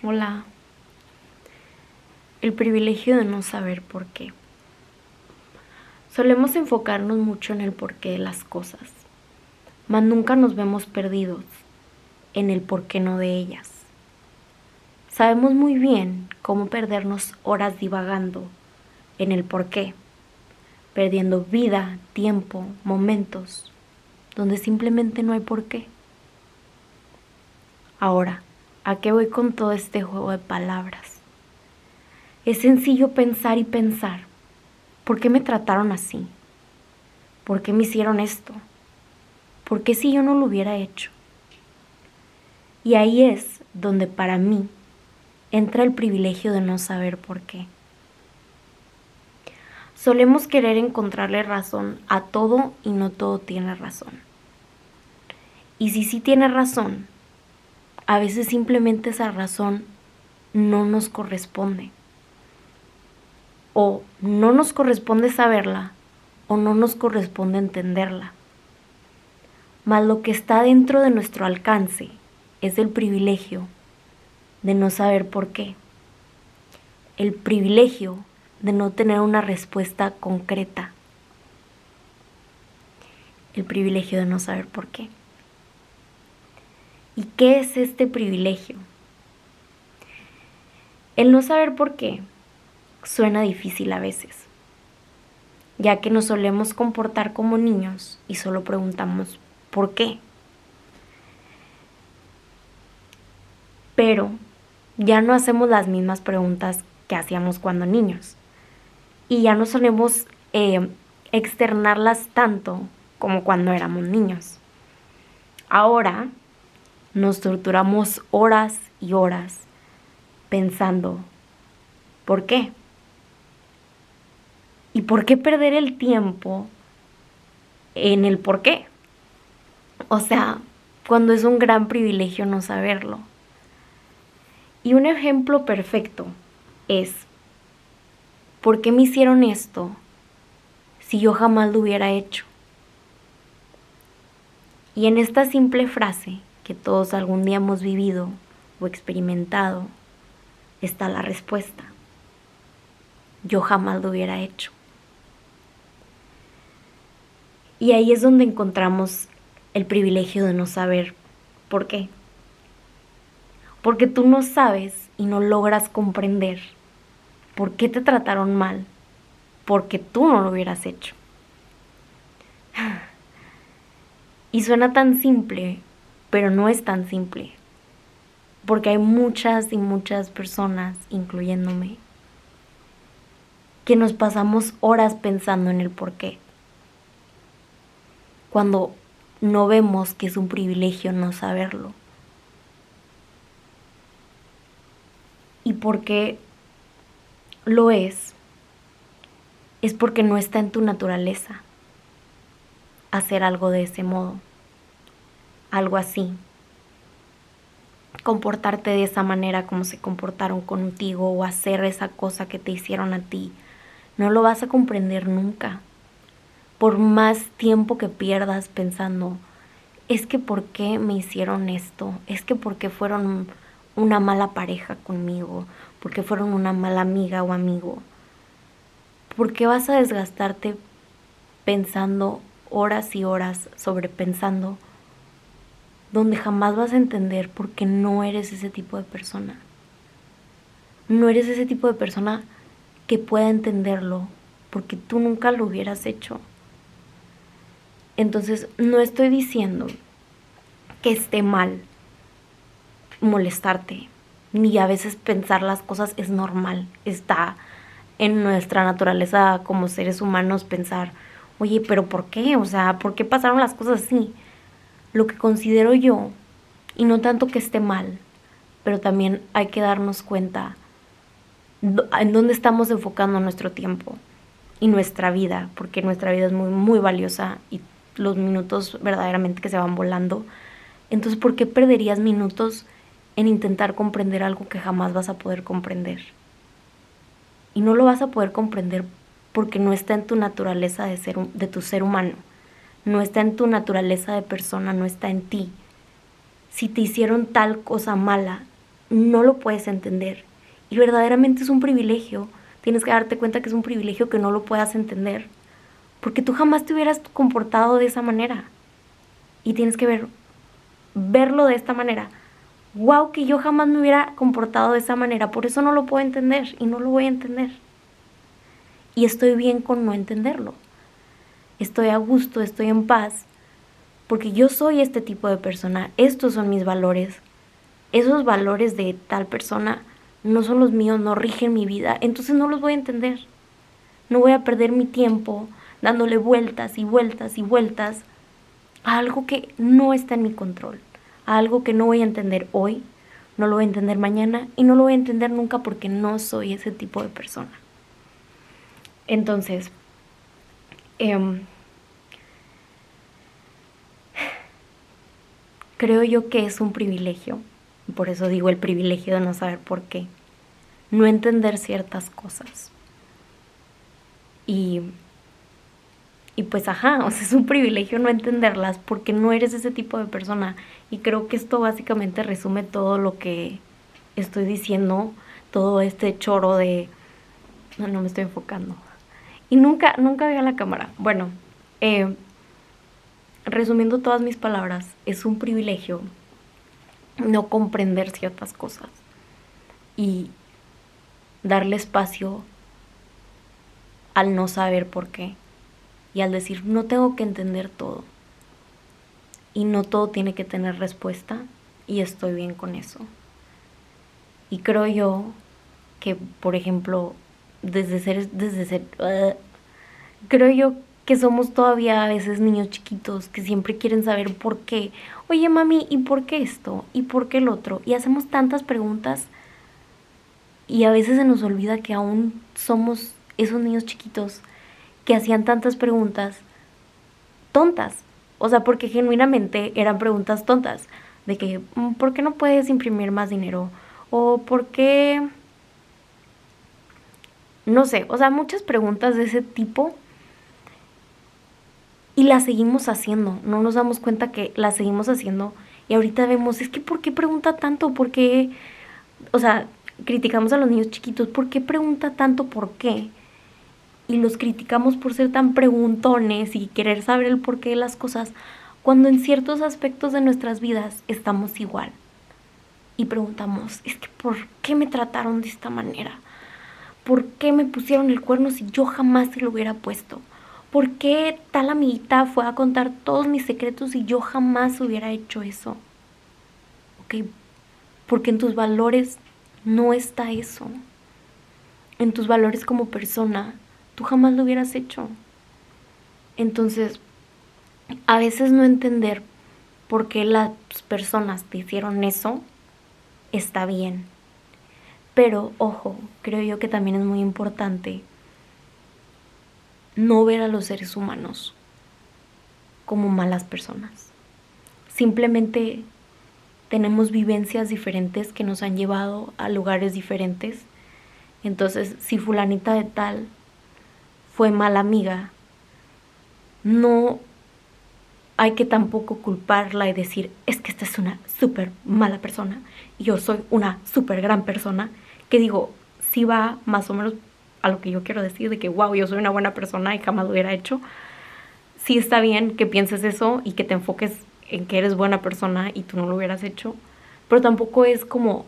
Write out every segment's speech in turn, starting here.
Hola. El privilegio de no saber por qué. Solemos enfocarnos mucho en el porqué de las cosas, mas nunca nos vemos perdidos en el por qué no de ellas. Sabemos muy bien cómo perdernos horas divagando en el por qué, perdiendo vida, tiempo, momentos, donde simplemente no hay por qué. Ahora, ¿a qué voy con todo este juego de palabras? Es sencillo pensar y pensar. ¿Por qué me trataron así? ¿Por qué me hicieron esto? ¿Por qué si yo no lo hubiera hecho? Y ahí es donde para mí entra el privilegio de no saber por qué. Solemos querer encontrarle razón a todo y no todo tiene razón. Y si sí tiene razón, a veces simplemente esa razón no nos corresponde. O no nos corresponde saberla o no nos corresponde entenderla. Mas lo que está dentro de nuestro alcance es el privilegio de no saber por qué. El privilegio de no tener una respuesta concreta. El privilegio de no saber por qué. ¿Y qué es este privilegio? El no saber por qué suena difícil a veces, ya que nos solemos comportar como niños y solo preguntamos ¿por qué? Pero ya no hacemos las mismas preguntas que hacíamos cuando niños y ya no solemos externarlas tanto como cuando éramos niños. Ahora nos torturamos horas y horas pensando ¿por qué? ¿Y por qué perder el tiempo en el por qué? O sea, cuando es un gran privilegio no saberlo. Y un ejemplo perfecto es ¿por qué me hicieron esto si yo jamás lo hubiera hecho? Y en esta simple frase que todos algún día hemos vivido o experimentado está la respuesta. Yo jamás lo hubiera hecho. Y ahí es donde encontramos el privilegio de no saber por qué. Porque tú no sabes y no logras comprender por qué te trataron mal, porque tú no lo hubieras hecho. Y suena tan simple, pero no es tan simple. Porque hay muchas y muchas personas, incluyéndome, que nos pasamos horas pensando en el por qué. Cuando no vemos que es un privilegio no saberlo. Y porque lo es porque no está en tu naturaleza hacer algo de ese modo, algo así, comportarte de esa manera como se comportaron contigo o hacer esa cosa que te hicieron a ti. No lo vas a comprender nunca, por más tiempo que pierdas pensando, es que ¿por qué me hicieron esto? Es que ¿por qué fueron una mala pareja conmigo? ¿Por qué fueron una mala amiga o amigo? ¿Por qué vas a desgastarte pensando horas y horas sobrepensando donde jamás vas a entender porque no eres ese tipo de persona? No eres ese tipo de persona que pueda entenderlo porque tú nunca lo hubieras hecho. Entonces, no estoy diciendo que esté mal molestarte, ni a veces pensar las cosas es normal. Está en nuestra naturaleza como seres humanos pensar, oye, pero ¿por qué? O sea, ¿por qué pasaron las cosas así? Lo que considero yo, y no tanto que esté mal, pero también hay que darnos cuenta en dónde estamos enfocando nuestro tiempo y nuestra vida, porque nuestra vida es muy, muy valiosa y los minutos verdaderamente que se van volando. Entonces, ¿por qué perderías minutos en intentar comprender algo que jamás vas a poder comprender? Y no lo vas a poder comprender porque no está en tu naturaleza de tu ser humano. No está en tu naturaleza de persona, no está en ti. Si te hicieron tal cosa mala, no lo puedes entender. Y verdaderamente es un privilegio. Tienes que darte cuenta que es un privilegio que no lo puedas entender. Porque tú jamás te hubieras comportado de esa manera. Y tienes que verlo de esta manera. Wow, que yo jamás me hubiera comportado de esa manera. Por eso no lo puedo entender y no lo voy a entender. Y estoy bien con no entenderlo. Estoy a gusto, estoy en paz. Porque yo soy este tipo de persona. Estos son mis valores. Esos valores de tal persona no son los míos, no rigen mi vida. Entonces no los voy a entender. No voy a perder mi tiempo dándole vueltas y vueltas y vueltas a algo que no está en mi control. A algo que no voy a entender hoy, no lo voy a entender mañana y no lo voy a entender nunca porque no soy ese tipo de persona. Entonces, creo yo que es un privilegio, por eso digo el privilegio de no saber por qué, no entender ciertas cosas. Y pues o sea, es un privilegio no entenderlas porque no eres ese tipo de persona. Y creo que esto básicamente resume todo lo que estoy diciendo, todo este choro de... No me estoy enfocando. Y nunca veo la cámara. Bueno, resumiendo todas mis palabras, es un privilegio no comprender ciertas cosas y darle espacio al no saber por qué. Y al decir, no tengo que entender todo. Y no todo tiene que tener respuesta. Y estoy bien con eso. Y creo yo que, por ejemplo, creo yo que somos todavía a veces niños chiquitos que siempre quieren saber por qué. Oye, mami, ¿y por qué esto? ¿Y por qué el otro? Y hacemos tantas preguntas. Y a veces se nos olvida que aún somos esos niños chiquitos que hacían tantas preguntas tontas. O sea, porque genuinamente eran preguntas tontas. De que, ¿por qué no puedes imprimir más dinero? O ¿por qué? No sé, o sea, muchas preguntas de ese tipo. Y las seguimos haciendo. No nos damos cuenta que las seguimos haciendo. Y ahorita vemos, es que ¿por qué pregunta tanto? ¿Por qué? O sea, criticamos a los niños chiquitos. ¿Por qué pregunta tanto? ¿Por qué? Y los criticamos por ser tan preguntones y querer saber el porqué de las cosas, cuando en ciertos aspectos de nuestras vidas estamos igual. Y preguntamos, es que ¿por qué me trataron de esta manera? ¿Por qué me pusieron el cuerno si yo jamás se lo hubiera puesto? ¿Por qué tal amiguita fue a contar todos mis secretos y yo jamás hubiera hecho eso? ¿Ok? Porque en tus valores no está eso. En tus valores como persona tú jamás lo hubieras hecho. Entonces, a veces no entender por qué las personas te hicieron eso está bien. Pero, ojo, creo yo que también es muy importante no ver a los seres humanos como malas personas. Simplemente tenemos vivencias diferentes que nos han llevado a lugares diferentes. Entonces, si fulanita de tal fue mala amiga, no hay que tampoco culparla y decir, es que esta es una súper mala persona y yo soy una súper gran persona, que digo, sí va más o menos a lo que yo quiero decir, de que wow, yo soy una buena persona y jamás lo hubiera hecho. Sí está bien que pienses eso y que te enfoques en que eres buena persona y tú no lo hubieras hecho, pero tampoco es como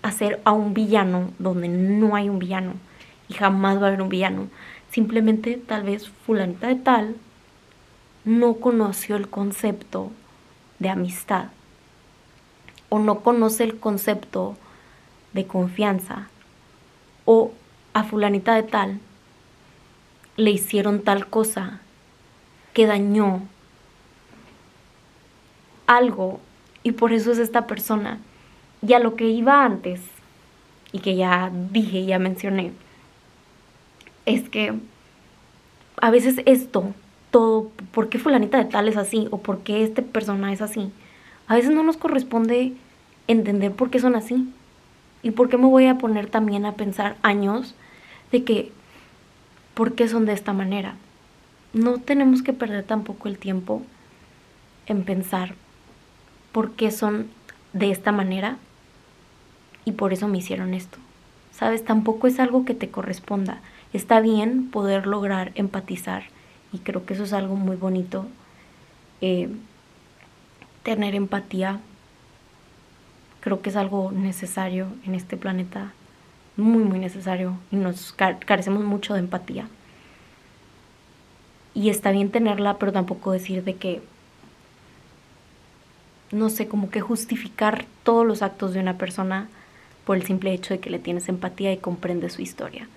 hacer a un villano donde no hay un villano y jamás va a haber un villano. Simplemente tal vez fulanita de tal no conoció el concepto de amistad o no conoce el concepto de confianza, o a fulanita de tal le hicieron tal cosa que dañó algo y por eso es esta persona. Y a lo que iba antes y que ya dije, ya mencioné, es que a veces todo, ¿por qué fulanita de tal es así? O ¿por qué esta persona es así? A veces no nos corresponde entender por qué son así. ¿Y por qué me voy a poner también a pensar años de que por qué son de esta manera? No tenemos que perder tampoco el tiempo en pensar por qué son de esta manera y por eso me hicieron esto. ¿Sabes? Tampoco es algo que te corresponda. Está bien poder lograr empatizar y creo que eso es algo muy bonito. Tener empatía creo que es algo necesario en este planeta, muy muy necesario, y nos carecemos mucho de empatía. Y está bien tenerla, pero tampoco decir de que, no sé, como que justificar todos los actos de una persona por el simple hecho de que le tienes empatía y comprendes su historia.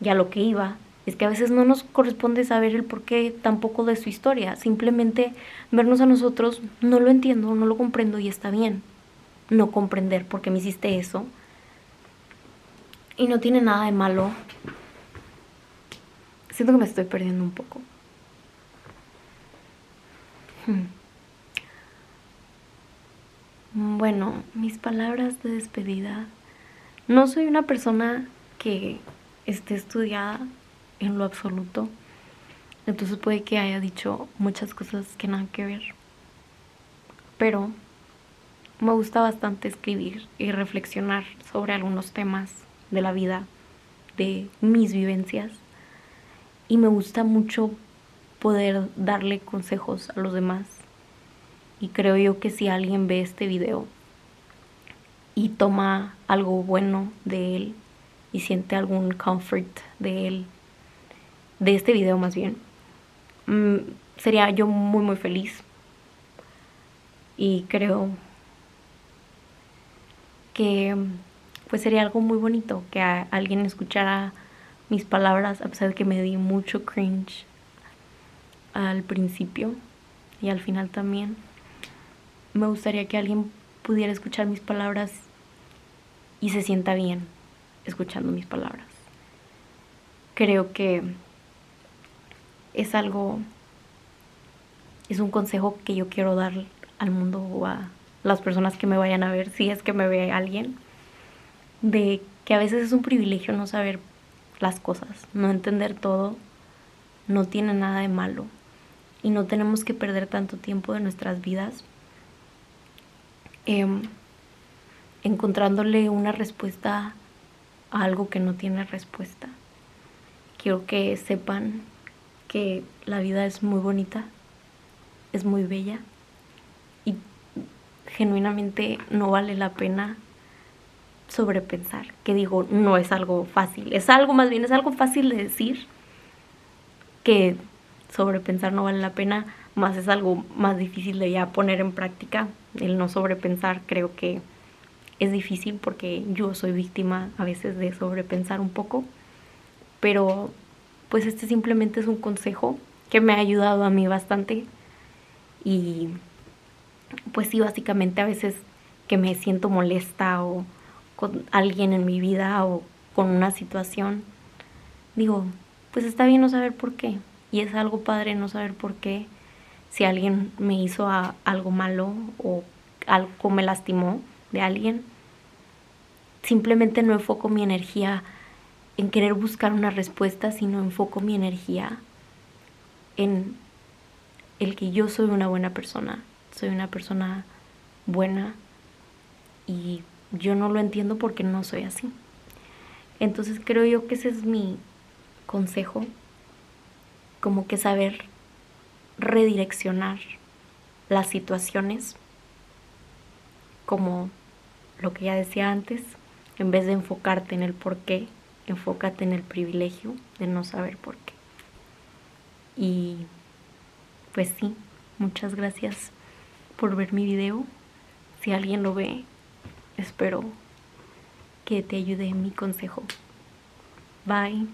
Y a lo que iba es que a veces no nos corresponde saber el porqué tampoco de su historia. Simplemente vernos a nosotros, no lo entiendo, no lo comprendo y está bien no comprender por qué me hiciste eso. Y no tiene nada de malo. Siento que me estoy perdiendo un poco. Bueno, mis palabras de despedida. No soy una persona que esté estudiada en lo absoluto. Entonces puede que haya dicho muchas cosas que nada que ver. Pero me gusta bastante escribir y reflexionar sobre algunos temas de la vida, de mis vivencias. Y me gusta mucho poder darle consejos a los demás. Y creo yo que si alguien ve este video y toma algo bueno de él y siente algún comfort de él, de este video más bien, sería yo muy muy feliz. Y creo que pues sería algo muy bonito que alguien escuchara mis palabras, a pesar de que me di mucho cringe al principio y al final también. Me gustaría que alguien pudiera escuchar mis palabras y se sienta bien escuchando mis palabras. Creo que es un consejo que yo quiero dar al mundo o a las personas que me vayan a ver, si es que me ve alguien, de que a veces es un privilegio no saber las cosas, no entender todo, no tiene nada de malo y no tenemos que perder tanto tiempo de nuestras vidas encontrándole una respuesta a algo que no tiene respuesta. Quiero que sepan que la vida es muy bonita, es muy bella y genuinamente no vale la pena sobrepensar. Que digo, no es algo fácil, es algo fácil de decir, que sobrepensar no vale la pena, más es algo más difícil de ya poner en práctica. El no sobrepensar creo que es difícil porque yo soy víctima a veces de sobrepensar un poco, pero pues este simplemente es un consejo que me ha ayudado a mí bastante. Y pues sí, básicamente a veces que me siento molesta o con alguien en mi vida o con una situación, digo, pues está bien no saber por qué. Y es algo padre no saber por qué. Si alguien me hizo algo malo o algo me lastimó de alguien, simplemente no enfoco mi energía en querer buscar una respuesta, sino enfoco mi energía en el que yo soy una buena persona, soy una persona buena y yo no lo entiendo porque no soy así. Entonces creo yo que ese es mi consejo, como que saber redireccionar las situaciones, como lo que ya decía antes, en vez de enfocarte en el por qué, enfócate en el privilegio de no saber por qué. Y pues sí, muchas gracias por ver mi video. Si alguien lo ve, espero que te ayude mi consejo. Bye.